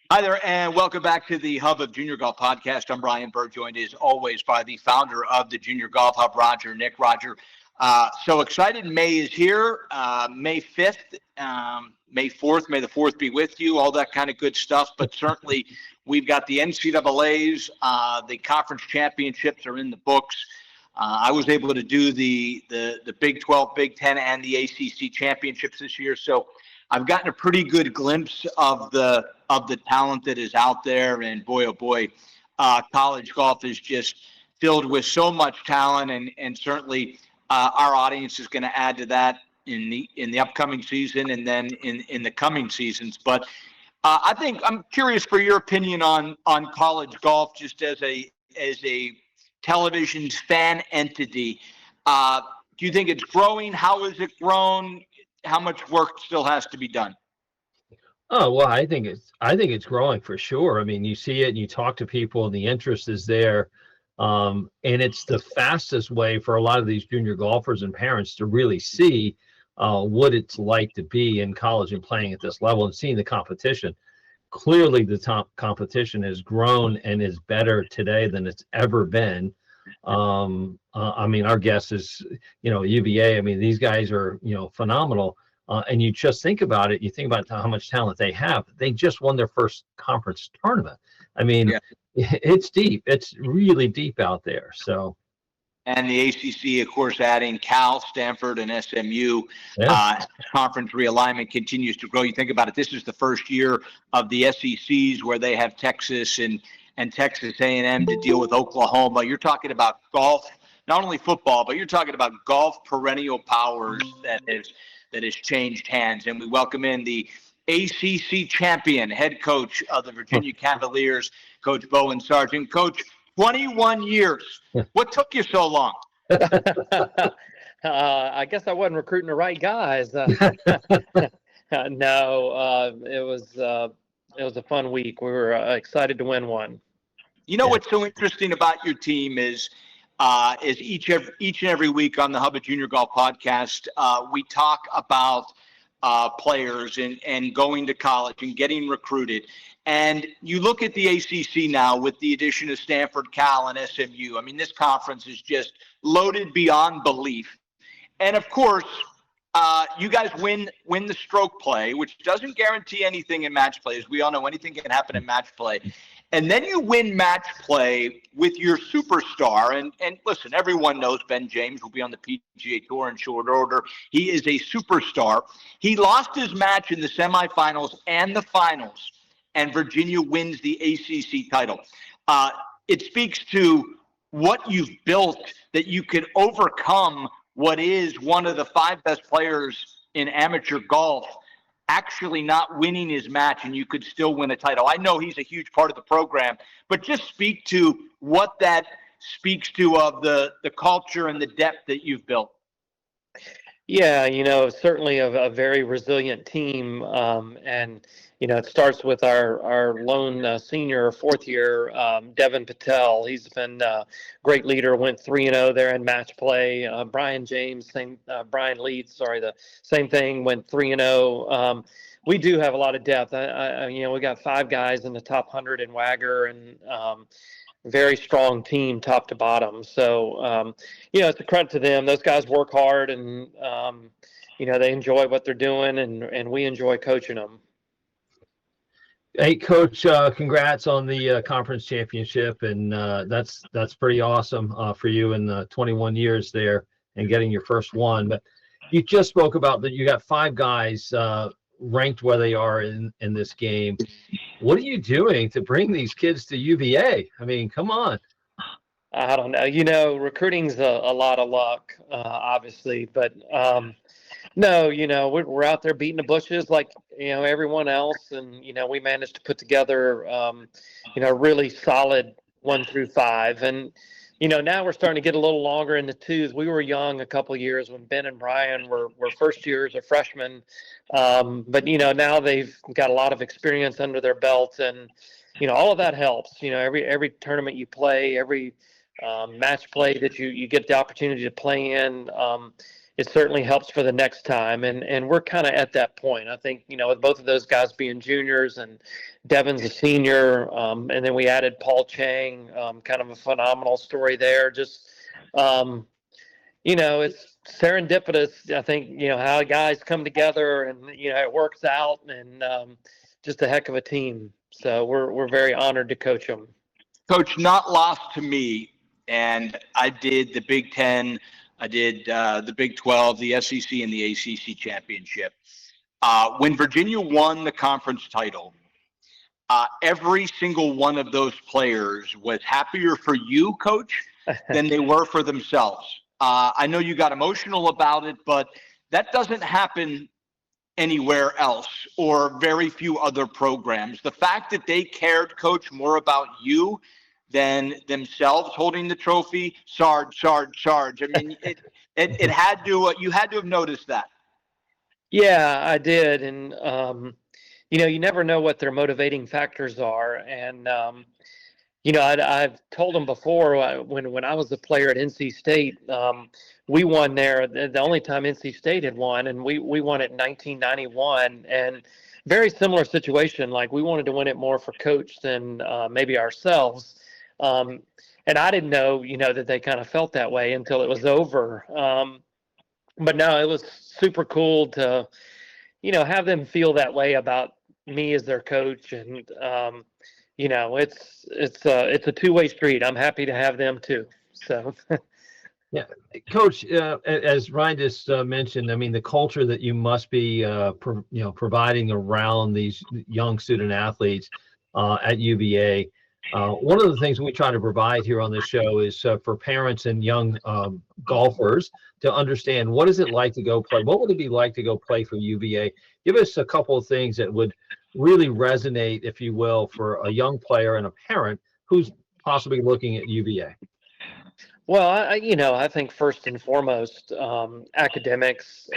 Hi there, and welcome back to the Hub of Junior Golf Podcast. I'm Brian Bird, joined as always by the founder of the Junior Golf Hub, Nick. Roger, so excited. May is here, May 5th, May 4th. May the 4th be with you, all that kind of good stuff. But certainly we've got the NCAAs, the conference championships are in the books. I was able to do the Big 12, Big 10, and the ACC championships this year. So I've gotten a pretty good glimpse of the talent that is out there, and boy, oh boy, college golf is just filled with so much talent, and certainly our audience is going to add to that in the upcoming season and then in the coming seasons. But I think I'm curious for your opinion on college golf, just as a television fan entity. Do you think it's growing? How has it grown? How much work still has to be done? Oh, well, I think it's growing for sure. I mean, you see it and you talk to people and the interest is there. And it's the fastest way for a lot of these junior golfers and parents to really see what it's like to be in college and playing at this level and seeing the competition. Clearly, the top competition has grown and is better today than it's ever been. I mean, our guess is, UVA. I mean, these guys are, phenomenal. And you just think about it. You think about how much talent they have. They just won their first conference tournament. I mean, yeah. It's deep. It's really deep out there. So. And the ACC, of course, adding Cal, Stanford, and SMU. Yeah. Conference realignment continues to grow. You think about it. This is the first year of the SECs where they have Texas and Texas A&M to deal with Oklahoma. You're talking about golf, not only football, but you're talking about golf perennial powers that has changed hands. And we welcome in the ACC champion, head coach of the Virginia Cavaliers, Coach Bowen Sargent. Coach, 21 years. What took you so long? I guess I wasn't recruiting the right guys. No, it was a fun week. We were excited to win one. You know what's so interesting about your team is each and every week on the Hub of Junior Golf Podcast, we talk about players and going to college and getting recruited. And you look at the ACC now with the addition of Stanford, Cal, and SMU. I mean, this conference is just loaded beyond belief. And of course, you guys win the stroke play, which doesn't guarantee anything in match play. As we all know, anything can happen in match play. And then you win match play with your superstar. And listen, everyone knows Ben James will be on the PGA Tour in short order. He is a superstar. He lost his match in the semifinals and the finals, and Virginia wins the ACC title. It speaks to what you've built, that you can overcome what is one of the 5 best players in amateur golf actually not winning his match, and you could still win a title. I know he's a huge part of the program, but just speak to what that speaks to of the culture and the depth that you've built. Yeah, certainly a very resilient team. And, it starts with our lone senior 4th year, Devin Patel. He's been a great leader, went 3-0 there in match play. Brian James, Brian Leeds, the same thing, went 3-0. We do have a lot of depth. We got 5 guys in the top 100 in Wagger, and very strong team top to bottom. So, it's a credit to them. Those guys work hard, and, they enjoy what they're doing, and we enjoy coaching them. Hey, Coach, congrats on the conference championship, and that's pretty awesome for you in 21 years there and getting your first one. But you just spoke about that you got 5 guys ranked where they are in this game. What are you doing to bring these kids to UVA? I mean, come on. I don't know. Recruiting's a lot of luck, obviously, but no, we're out there beating the bushes like, everyone else. And, we managed to put together, really solid 1 through 5. And, now we're starting to get a little longer in the tooth. We were young a couple of years when Ben and Brian were first years or freshmen. But, now they've got a lot of experience under their belt, and, all of that helps. Every tournament you play, every match play that you get the opportunity to play in, it certainly helps for the next time. And we're kind of at that point. I think, with both of those guys being juniors and Devin's a senior, and then we added Paul Chang, kind of a phenomenal story there. Just, it's serendipitous. I think, how guys come together and, it works out, and just a heck of a team. So we're very honored to coach them. Coach, not lost to me, and I did the Big Ten, I did the Big 12, the SEC, and the ACC championship. When Virginia won the conference title, every single one of those players was happier for you, Coach, than they were for themselves. I know you got emotional about it, but that doesn't happen anywhere else or very few other programs. The fact that they cared, Coach, more about you than themselves holding the trophy, Sarge. I mean, it had to, you had to have noticed that. Yeah, I did. And, you never know what their motivating factors are. And, I've told them before, when I was a player at NC State, we won there the only time NC State had won, and we won it in 1991. And very similar situation. Like, we wanted to win it more for coach than maybe ourselves. And I didn't know, that they kind of felt that way until it was over. But no, it was super cool to, have them feel that way about me as their coach. And, it's a two-way street. I'm happy to have them too. So. Yeah, Coach, as Ryan just mentioned, I mean, the culture that you must be, providing around these young student athletes at UVA. One of the things we try to provide here on this show is for parents and young golfers to understand, what is it like to go play? What would it be like to go play for UVA? Give us a couple of things that would really resonate, if you will, for a young player and a parent who's possibly looking at UVA. Well, I think first and foremost, academics,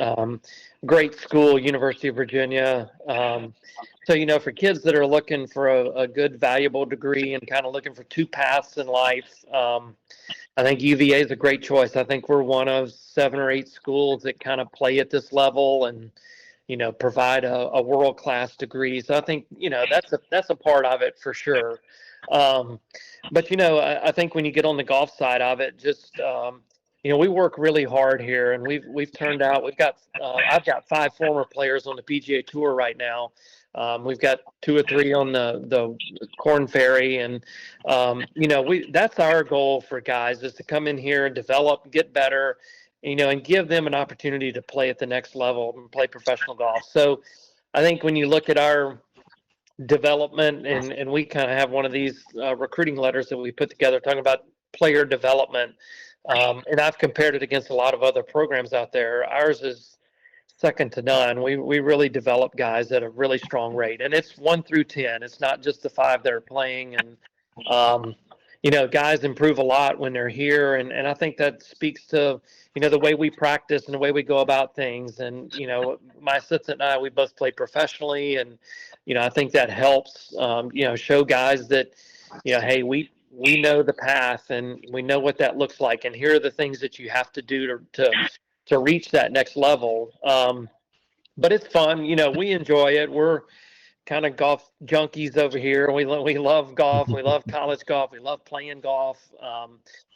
great school, University of Virginia. So, for kids that are looking for a good, valuable degree and kind of looking for two paths in life, I think UVA is a great choice. I think we're one of 7 or 8 schools that kind of play at this level and, provide a world-class degree. So I think, that's a part of it for sure. But, I think when you get on the golf side of it, just, we work really hard here, and we've turned out, I've got 5 former players on the PGA Tour right now. We've got 2 or 3 on the Corn Ferry, and, that's our goal for guys, is to come in here and develop, get better, and give them an opportunity to play at the next level and play professional golf. So I think when you look at our development, and we kind of have one of these recruiting letters that we put together talking about player development, and I've compared it against a lot of other programs out there. Ours is second to none. We really develop guys at a really strong rate, and it's 1 through 10. It's not just the 5 that are playing. And guys improve a lot when they're here, and I think that speaks to the way we practice and the way we go about things. And my assistant and I, we both play professionally, and I think that helps show guys that hey, we know the path, and we know what that looks like, and here are the things that you have to do to reach that next level. But it's fun. We enjoy it. We're kind of golf junkies over here. We love golf. We love college golf. We love playing golf.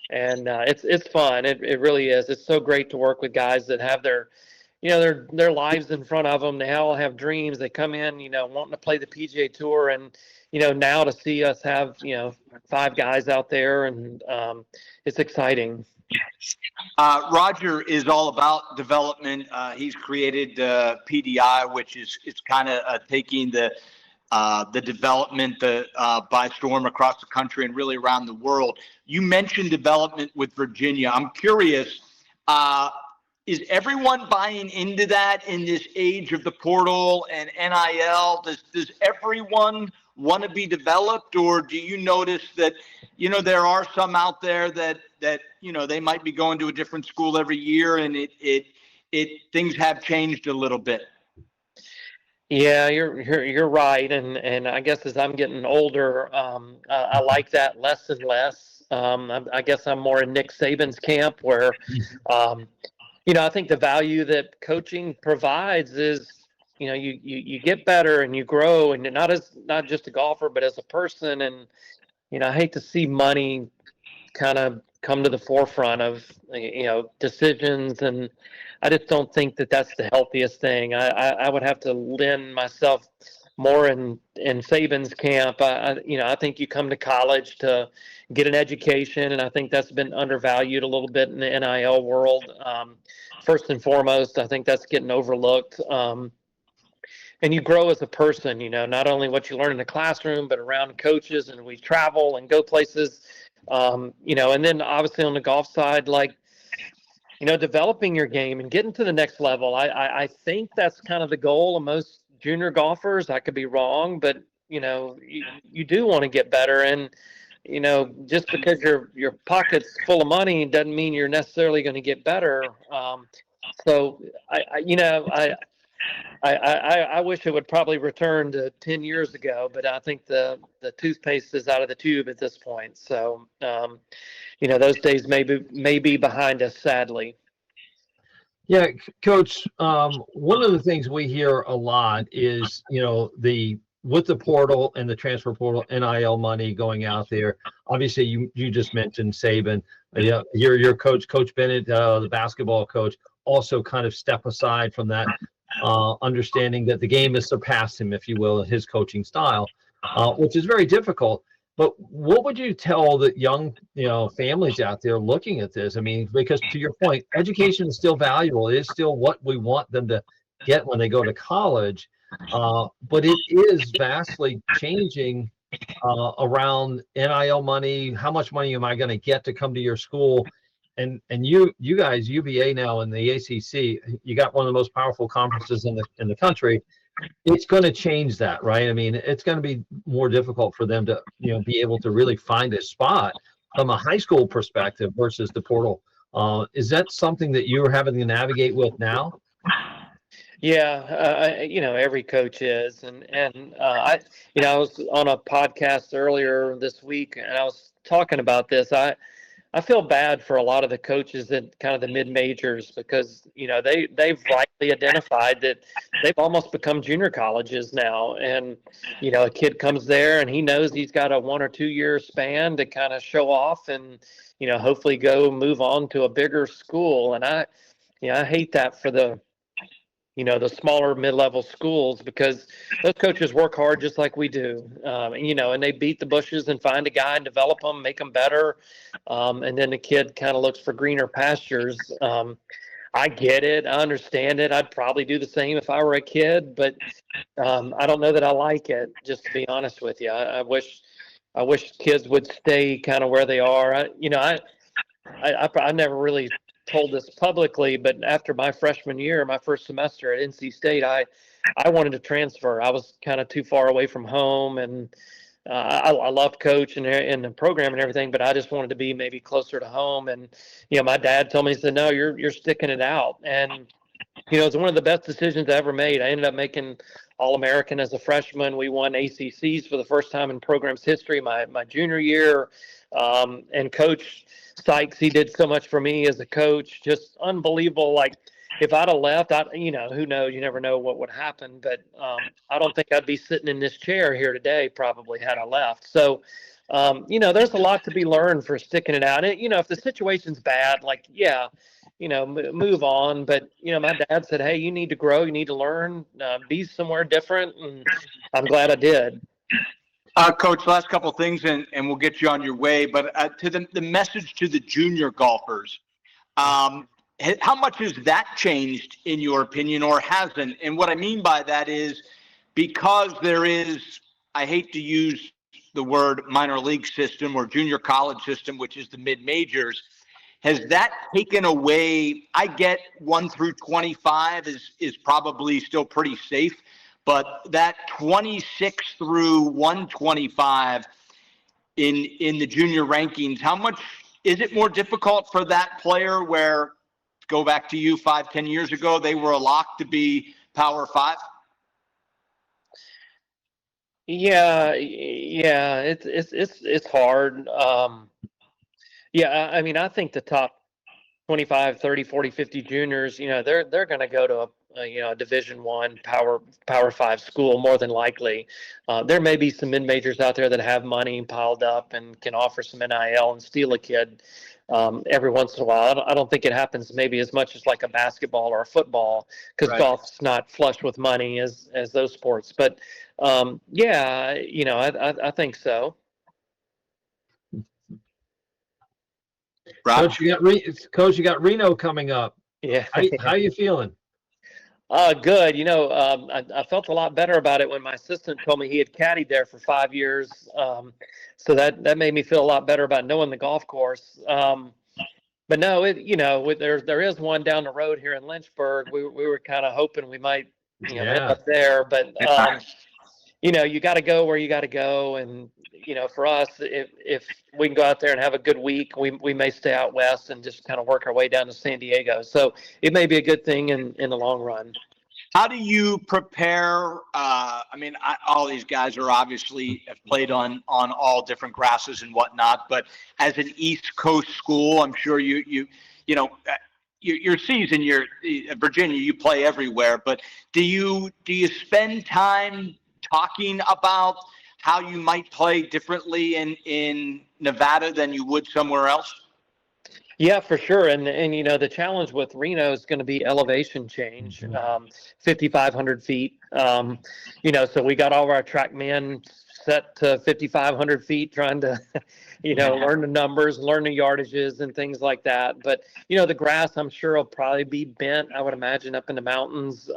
And it's fun. It really is. It's so great to work with guys that have their lives in front of them. They all have dreams. They come in, wanting to play the PGA Tour, and now to see us have 5 guys out there, and it's exciting. Roger is all about development. He's created PDI, which is kind of taking the development by storm across the country and really around the world. You mentioned development with Virginia. I'm curious, is everyone buying into that in this age of the portal and NIL? Does everyone want to be developed, or do you notice that there are some out there that they might be going to a different school every year, and things have changed a little bit? Yeah, you're right, and I guess as I'm getting older, I like that less and less. I guess I'm more in Nick Saban's camp, where I think the value that coaching provides is, you get better and you grow, and not just a golfer, but as a person. And, I hate to see money kind of come to the forefront of, decisions. And I just don't think that that's the healthiest thing. I would have to lend myself more in Saban's camp. I think you come to college to get an education, and I think that's been undervalued a little bit in the NIL world. First and foremost, I think that's getting overlooked. And you grow as a person, not only what you learn in the classroom, but around coaches, and we travel and go places. And then obviously on the golf side, like, developing your game and getting to the next level. I think that's kind of the goal of most junior golfers. I could be wrong, but you do want to get better. And just because your pocket's full of money doesn't mean you're necessarily going to get better. So I wish it would probably return to 10 years ago, but I think the toothpaste is out of the tube at this point. So, those days may be behind us, sadly. Yeah, Coach, one of the things we hear a lot is, with the portal and the transfer portal, NIL money going out there. Obviously, you just mentioned Saban. Your coach, Coach Bennett, the basketball coach, also kind of step aside from that, understanding that the game has surpassed him, if you will, in his coaching style, which is very difficult. But what would you tell the young, families out there looking at this? I mean, because to your point, education is still valuable. It is still what we want them to get when they go to college. But it is vastly changing around NIL money. How much money am I going to get to come to your school? And you guys, UVA now in the ACC, you got one of the most powerful conferences in the country. It's going to change that, right? I mean, it's going to be more difficult for them to, be able to really find a spot from a high school perspective versus the portal. Is that something that you're having to navigate with now? Yeah, every coach is, and I was on a podcast earlier this week, and I was talking about this. I feel bad for a lot of the coaches at kind of the mid majors, because they've rightly identified that they've almost become junior colleges now. And a kid comes there and he knows he's got a 1 or 2 year span to kind of show off and hopefully go move on to a bigger school. And I hate that for the smaller mid-level schools, because those coaches work hard just like we do. And they beat the bushes and find a guy and develop them, make them better. And then the kid kind of looks for greener pastures. I get it. I understand it. I'd probably do the same if I were a kid, but I don't know that I like it, just to be honest with you. I wish kids would stay kind of where they are. I never really told this publicly, but after my freshman year, my first semester at NC State, I wanted to transfer. I was kind of too far away from home, and I loved coach and the program and everything, but I just wanted to be maybe closer to home. And my dad told me, he said, "No, you're sticking it out." And it's one of the best decisions I ever made. I ended up making All-American as a freshman. We won ACCs for the first time in program's history my junior year. And Coach Sykes, he did so much for me as a coach, just unbelievable. Like, if I'd have left, who knows? You never know what would happen. But I don't think I'd be sitting in this chair here today, probably, had I left. So, there's a lot to be learned for sticking it out. And, if the situation's bad, like, yeah, move on. But, my dad said, "Hey, you need to grow. You need to learn, be somewhere different." And I'm glad I did. Coach, last couple of things, and we'll get you on your way. But to the message to the junior golfers, how much has that changed in your opinion, or hasn't? And what I mean by that is, because there is, I hate to use the word minor league system or junior college system, which is the mid majors, has that taken away? I get 1 through 25 is probably still pretty safe. But that 26 through 125 in the junior rankings, how much is it more difficult for that player, where, go back to you 5-10 years ago, they were a lock to be Power 5? Yeah, it's hard. I mean, I think the top 25, 30, 40, 50 juniors, they're going to go to a Division I Power 5 school more than likely. There may be some mid-majors out there that have money piled up and can offer some NIL and steal a kid every once in a while. I don't think it happens maybe as much as like a basketball or a football, because Right. golf's not flush with money as those sports. But yeah, I think so. Rob? Coach, you got Reno coming up. Yeah. How you feeling? Good. I felt a lot better about it when my assistant told me he had caddied there for 5 years. So that made me feel a lot better about knowing the golf course. But no, there is one down the road here in Lynchburg. We were kind of hoping we might, end up there, but you got to go where you got to go. And, for us, if we can go out there and have a good week, we may stay out west and just kind of work our way down to San Diego. So it may be a good thing in the long run. How do you prepare? All these guys are obviously have played on all different grasses and whatnot, but as an East Coast school, I'm sure your season, Virginia, you play everywhere, but do you spend time talking about how you might play differently in Nevada than you would somewhere else? Yeah, for sure. And the challenge with Reno is going to be elevation change, 5,500 feet. So we got all of our track men set to 5,500 feet, trying to, learn the numbers, learn the yardages and things like that. But, the grass, I'm sure, will probably be bent, I would imagine, up in the mountains.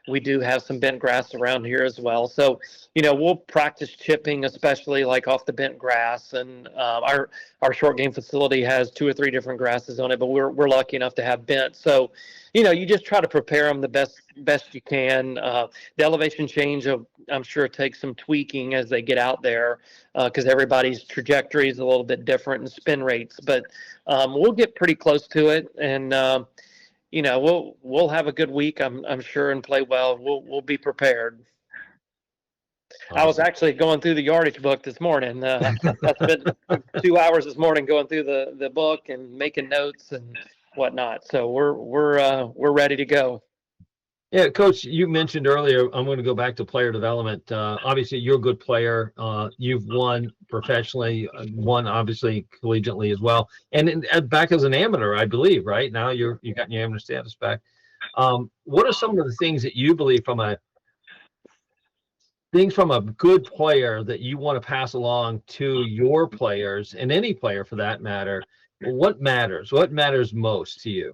We do have some bent grass around here as well. So, we'll practice chipping, especially like off the bent grass. And our short game facility has 2 or 3 different grasses on it, but we're lucky enough to have bent. So, you just try to prepare them the best you can. The elevation change, I'm sure, takes some tweaking as they get out there, because everybody's trajectory is a little bit different and spin rates. But we'll get pretty close to it, and we'll have a good week, I'm sure, and play well. We'll be prepared. Awesome. I was actually going through the yardage book this morning. I spent 2 hours this morning going through the book and making notes and whatnot. So we're ready to go. Yeah, Coach, you mentioned earlier, I'm going to go back to player development. Obviously, you're a good player. You've won professionally, won obviously collegiately as well, and back as an amateur, I believe. Right now, you got your amateur status back. What are some of the things that you believe from a good player that you want to pass along to your players, and any player for that matter? What matters? What matters most to you?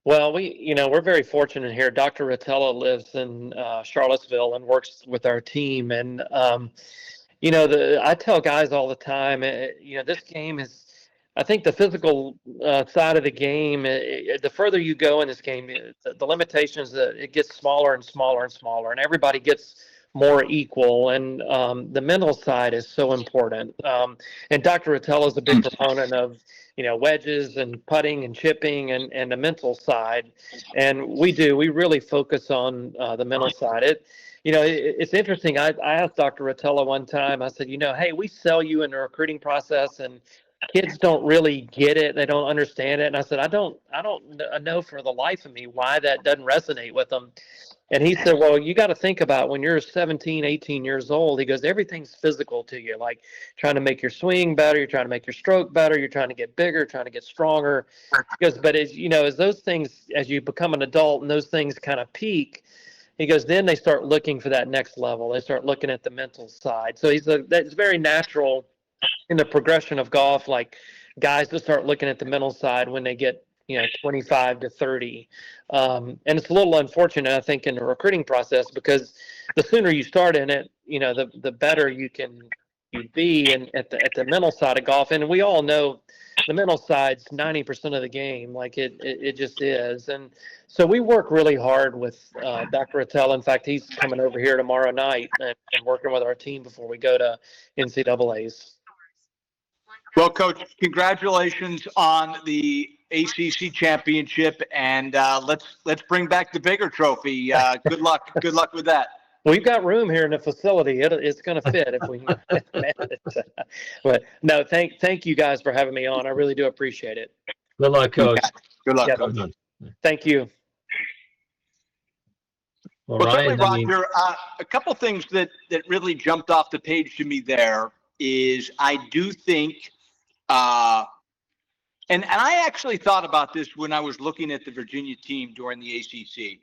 Well, we're very fortunate here. Dr. Rotella lives in Charlottesville and works with our team. And, I tell guys all the time, this game is, I think the physical side of the game, the further you go in this game, the limitations that it gets smaller and smaller and smaller, and everybody gets more equal. And the mental side is so important. And Dr. Rotella is a big proponent of, wedges and putting and chipping and the mental side. And we really focus on the mental side. It's interesting. I asked Dr. Rotella one time, I said, hey, we sell you in the recruiting process, and kids don't really get it. They don't understand it. And I said, I don't know for the life of me why that doesn't resonate with them. And he said, well, you got to think about when you're 17, 18 years old, he goes, everything's physical to you, like trying to make your swing better. You're trying to make your stroke better. You're trying to get bigger, trying to get stronger. He goes, but as those things, as you become an adult and those things kind of peak, he goes, then they start looking for that next level. They start looking at the mental side. So that's very natural in the progression of golf, like guys to start looking at the mental side when they get 25 to 30. And it's a little unfortunate, I think, in the recruiting process, because the sooner you start in it, the better you be at the mental side of golf. And we all know the mental side's 90% of the game. Like it just is. And so we work really hard with Dr. Rotella. In fact, he's coming over here tomorrow night and working with our team before we go to NCAAs. Well, Coach, congratulations on the ACC championship, and let's bring back the bigger trophy. Good luck with that. We've got room here in the facility. It's going to fit if we can manage it. But no, thank you guys for having me on. I really do appreciate it. Good luck, Coach. Okay. Good luck, Yeah. Coach. Well done. Thank you. Well, Well, Ryan, certainly, Roger, a couple things that really jumped off the page to me there is I do think, and I actually thought about this when I was looking at the Virginia team during the ACC.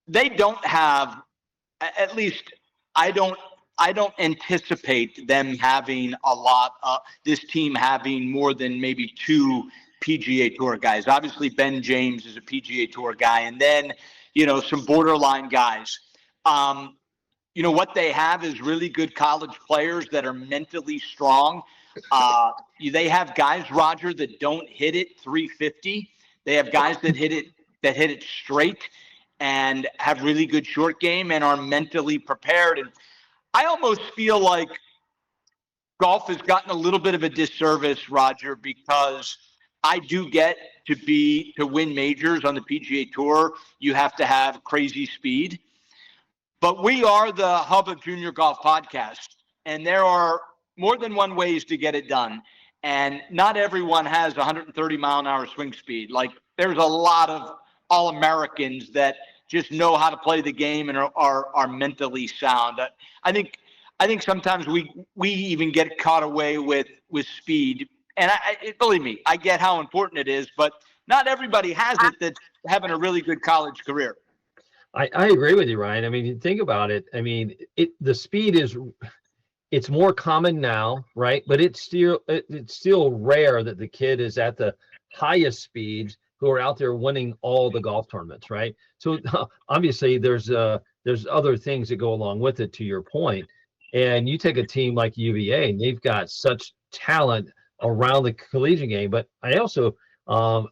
They don't have, at least I don't anticipate them having a lot this team having more than maybe 2 PGA Tour guys. Obviously, Ben James is a PGA Tour guy, and then, some borderline guys. What they have is really good college players that are mentally strong. They have guys, Roger, that don't hit it 350. They have guys that hit it straight and have really good short game and are mentally prepared. And I almost feel like golf has gotten a little bit of a disservice, Roger, because I do get to win majors on the PGA Tour, you have to have crazy speed. But we are the Hub of Junior Golf podcast, and there are more than one ways to get it done. And not everyone has 130-mile-an-hour swing speed. Like, there's a lot of All-Americans that just know how to play the game and are mentally sound. I think sometimes we even get caught away with speed. And believe me, I get how important it is, but not everybody has it that's having a really good college career. I agree with you, Ryan. I mean, you think about it. I mean, the speed it's more common now, right? But it's still rare that the kid is at the highest speeds who are out there winning all the golf tournaments, right? So obviously there's other things that go along with it, to your point. And you take a team like UVA, and they've got such talent around the collegiate game. But I also,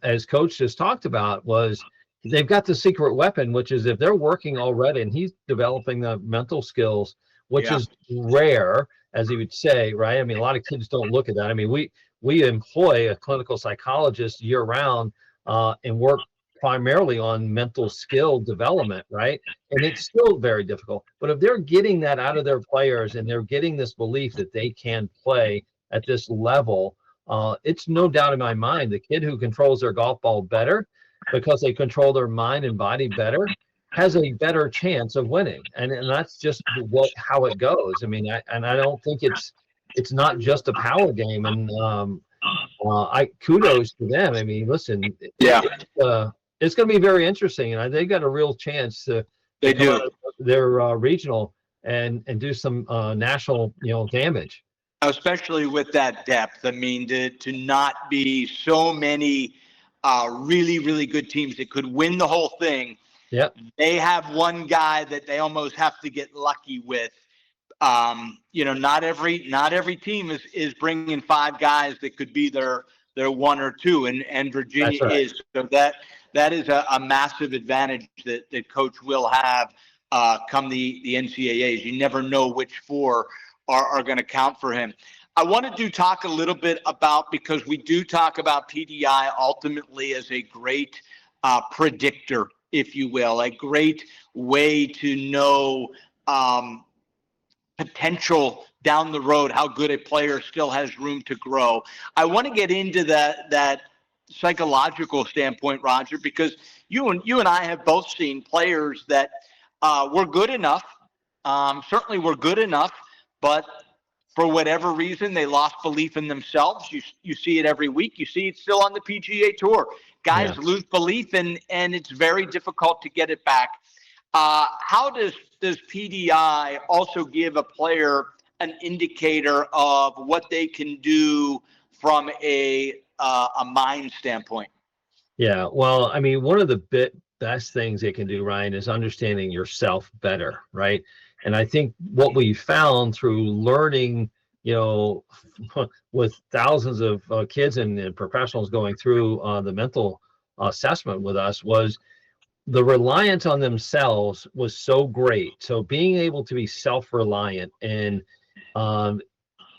as Coach just talked about, was they've got the secret weapon, which is if they're working already, and he's developing the mental skills, which is rare, as he would say, right? I mean, a lot of kids don't look at that. I mean, we employ a clinical psychologist year round and work primarily on mental skill development, right? And it's still very difficult. But if they're getting that out of their players and they're getting this belief that they can play at this level, it's no doubt in my mind the kid who controls their golf ball better because they control their mind and body better has a better chance of winning. And that's just how it goes. I mean, I don't think it's not just a power game. And I kudos to them. I mean, listen, it's going to be very interesting, and they got a real chance to come out of their regional and do some national damage. Especially with that depth. I mean, to not be so many really, really good teams that could win the whole thing. Yep. They have one guy that they almost have to get lucky with. Not every team is bringing 5 guys that could be their 1 or 2, and Virginia is. So that is a massive advantage that Coach will have come the NCAAs. You never know which 4 are going to count for him. I wanted to talk a little bit about, because we do talk about PDI ultimately as a great predictor, if you will, a great way to know potential down the road, how good a player still has room to grow. I want to get into that psychological standpoint, Roger, because you and I have both seen players that were good enough, certainly were good enough, but for whatever reason, they lost belief in themselves. You see it every week. You see it still on the PGA Tour. Guys lose belief, and it's very difficult to get it back. How does PDI also give a player an indicator of what they can do from a mind standpoint? Yeah, well, I mean, one of the best things they can do, Ryan, is understanding yourself better, right? And I think what we found through learning, with thousands of kids and professionals going through the mental assessment with us, was the reliance on themselves was so great. So being able to be self-reliant and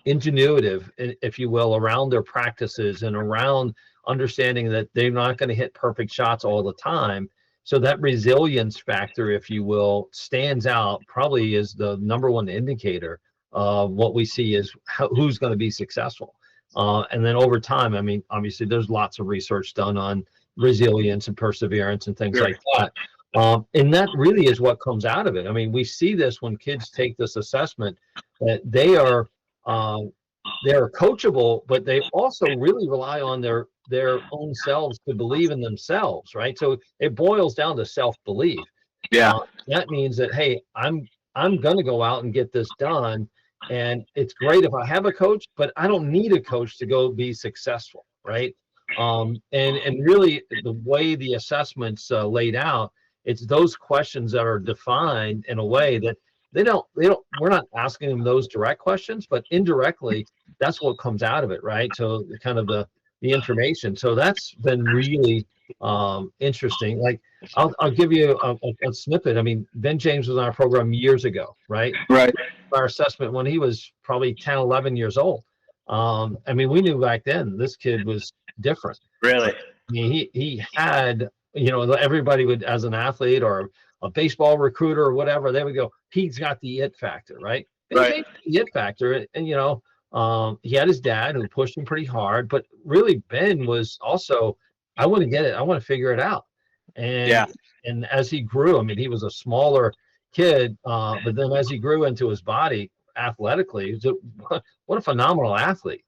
ingenuitive, if you will, around their practices and around understanding that they're not going to hit perfect shots all the time. So that resilience factor, if you will, stands out, probably is the number one indicator of what we see is who's going to be successful. And then over time, I mean, obviously there's lots of research done on resilience and perseverance and things Sure. like that. And that really is what comes out of it. I mean, we see this when kids take this assessment, that they're coachable, but they also really rely on their own selves to believe in themselves, right? So it boils down to self-belief. Yeah. That means that, hey, I'm going to go out and get this done, and it's great if I have a coach, but I don't need a coach to go be successful, right? And really the way the assessments laid out, it's those questions that are defined in a way that we're not asking them those direct questions, but indirectly that's what comes out of it, right? So kind of the information. So that's been really interesting. Like I'll give you a snippet. I mean, Ben James was on our program years ago, right? Right. Our assessment when he was probably 10, 11 years old. I mean, we knew back then this kid was different. Really. I mean, he had, everybody would, as an athlete or a baseball recruiter or whatever, they would go, he's got the it factor, right? Ben Right. James had the it factor, and he had his dad who pushed him pretty hard, but really Ben was also, I want to get it, I want to figure it out, Yeah. and as he grew, I mean, he was a smaller kid, but then as he grew into his body athletically, what a phenomenal athlete,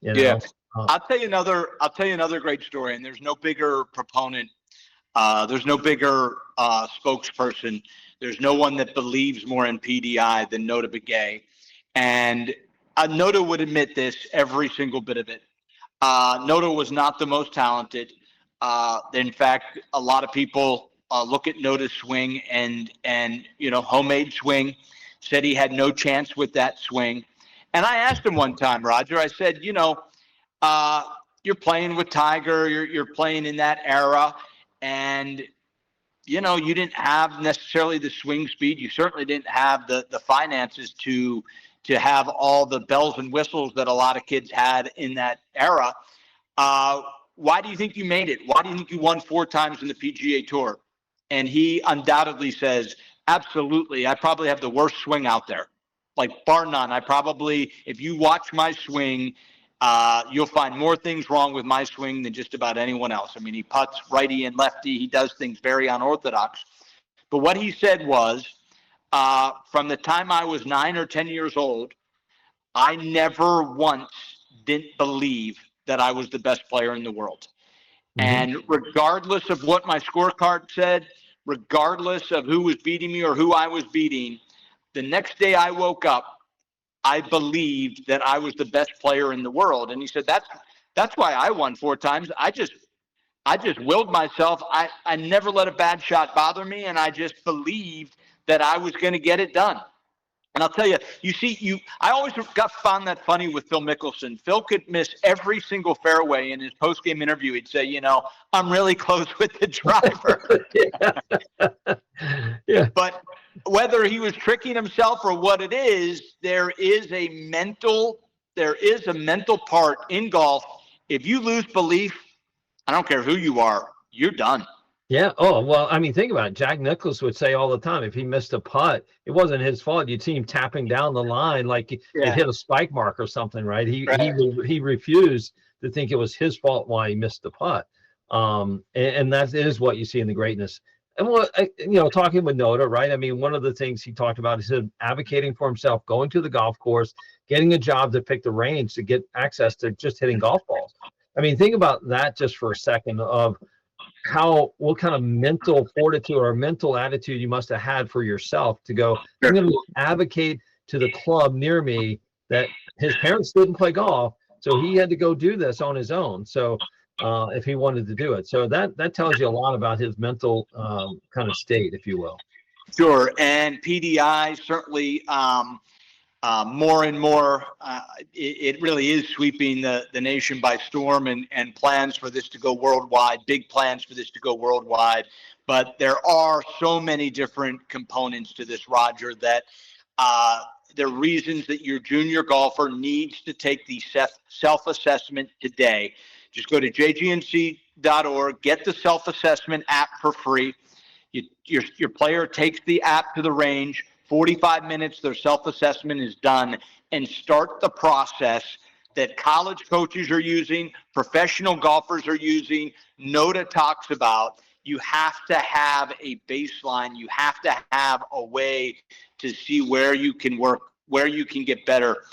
Yeah. Uh, I'll tell you another great story, and there's no bigger proponent. There's no bigger spokesperson. There's no one that believes more in PDI than Nota Begay. And Nota would admit this, every single bit of it. Nota was not the most talented. In fact, a lot of people look at Nota's swing and homemade swing, said he had no chance with that swing. And I asked him one time, Roger, I said, you're playing with Tiger, you're playing in that era, and you didn't have necessarily the swing speed. You certainly didn't have the finances to have all the bells and whistles that a lot of kids had in that era. Why do you think you made it? Why do you think you won 4 times in the PGA Tour? And he undoubtedly says, absolutely, I probably have the worst swing out there. Like, bar none. If you watch my swing, you'll find more things wrong with my swing than just about anyone else. I mean, he putts righty and lefty. He does things very unorthodox. But what he said was, from the time I was 9 or 10 years old, I never once didn't believe that I was the best player in the world. Mm-hmm. And regardless of what my scorecard said, regardless of who was beating me or who I was beating, the next day I woke up, I believed that I was the best player in the world. And he said, that's why I won 4 times. I just willed myself. I never let a bad shot bother me. And I just believed that I was going to get it done. And I'll tell you, I always found that funny with Phil Mickelson. Phil could miss every single fairway. In his post-game interview, he'd say, I'm really close with the driver. Yeah. But whether he was tricking himself or what it is, there is a mental part in golf. If you lose belief, I don't care who you are, you're done. Yeah. Oh, well, I mean, think about it. Jack Nicklaus would say all the time, if he missed a putt, it wasn't his fault. You'd see him tapping down the line like it hit a spike mark or something, right? He refused to think it was his fault why he missed the putt. And that is what you see in the greatness. And talking with Nota, right? I mean, one of the things he talked about is advocating for himself, going to the golf course, getting a job to pick the range to get access to just hitting golf balls. I mean, think about that just for a second of what kind of mental fortitude or mental attitude you must have had for yourself to go, I'm going to advocate to the club near me that his parents didn't play golf, so he had to go do this on his own. So if he wanted to do it. So that tells you a lot about his mental kind of state, if you will. Sure. And PDI certainly more and more, it really is sweeping the nation by storm, and plans for this to go worldwide, big plans for this to go worldwide. But there are so many different components to this, Roger, that the reasons that your junior golfer needs to take the self-assessment today. Just go to jgnc.org, get the self-assessment app for free. Your player takes the app to the range, 45 minutes, their self-assessment is done, and start the process that college coaches are using, professional golfers are using, NOTA talks about. You have to have a baseline. You have to have a way to see where you can work, where you can get better.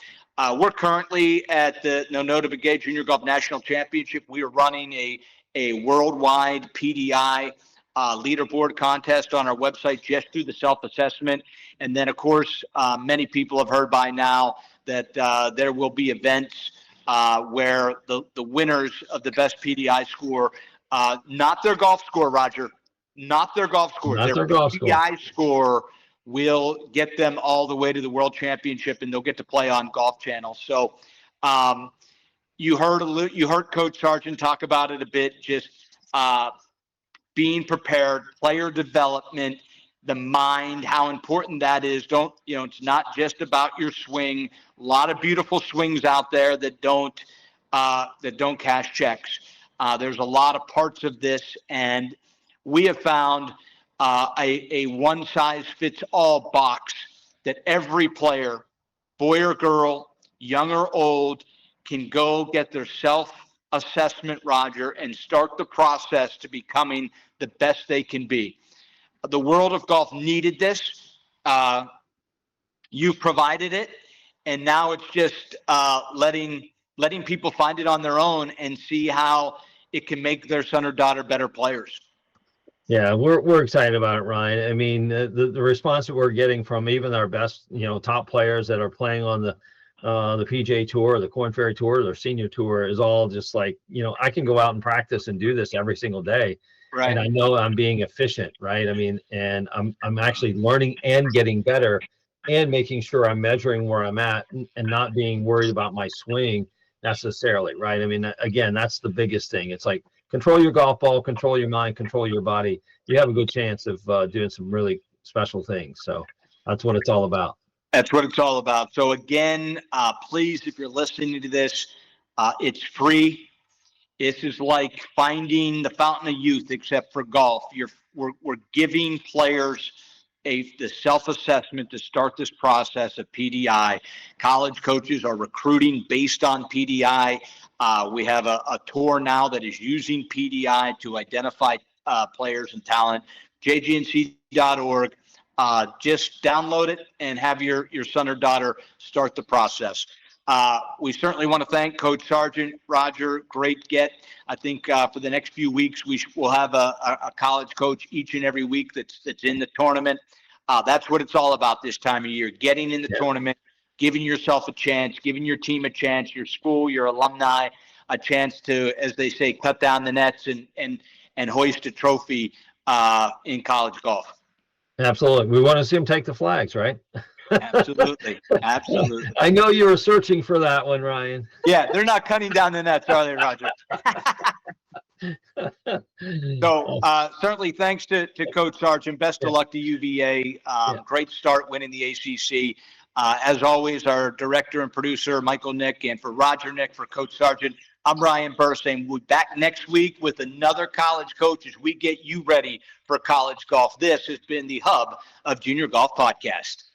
We're currently at the NOTA Brigade Junior Golf National Championship. We are running a worldwide PDI leaderboard contest on our website just through the self-assessment. And then, of course, many people have heard by now that there will be events where the winners of the best PDI score, not their golf score, Roger, not their golf score, Not their golf score. PDI score will get them all the way to the World Championship, and they'll get to play on Golf Channel. So you heard Coach Sargent talk about it a bit, just being prepared, player development, the mind, how important that is. It's not just about your swing. A lot of beautiful swings out there that don't cash checks. There's a lot of parts of this, and we have found a one-size-fits-all box that every player, boy or girl, young or old, can go get their self-assessment, Roger, and start the process to becoming the best they can be. The world of golf needed this. You've provided it, and now it's just letting people find it on their own and see how it can make their son or daughter better players. Yeah, we're excited about it, Ryan. I mean, the response that we're getting from even our best, top players that are playing on the PGA Tour, the Korn Ferry Tour, their senior tour is all just like, I can go out and practice and do this every single day. Right. And I know I'm being efficient, right? I mean, and I'm actually learning and getting better and making sure I'm measuring where I'm at and not being worried about my swing necessarily, right? I mean, again, that's the biggest thing. It's like control your golf ball, control your mind, control your body. You have a good chance of doing some really special things. So that's what it's all about. That's what it's all about. So again, please, if you're listening to this, it's free. This is like finding the fountain of youth, except for golf. We're giving players the self-assessment to start this process of PDI. College coaches are recruiting based on PDI. We have a tour now that is using PDI to identify players and talent. jgnc.org. Just download it and have your son or daughter start the process. We certainly want to thank Coach Sargent. Roger, great get. I think for the next few weeks, we'll have a college coach each and every week that's in the tournament. That's what it's all about this time of year, getting in the tournament, giving yourself a chance, giving your team a chance, your school, your alumni a chance to, as they say, cut down the nets and hoist a trophy in college golf. Absolutely. We want to see them take the flags, right? Absolutely. Absolutely. I know you were searching for that one, Ryan. Yeah, they're not cutting down the nets, are they, Roger? So certainly thanks to Coach Sargent. Best of luck to UVA. Great start winning the ACC. As always, our director and producer, Michael Nick, and for Roger Nick, for Coach Sargent, I'm Ryan Burr, saying we'll be back next week with another college coach as we get you ready for college golf. This has been the Hub of Junior Golf Podcast.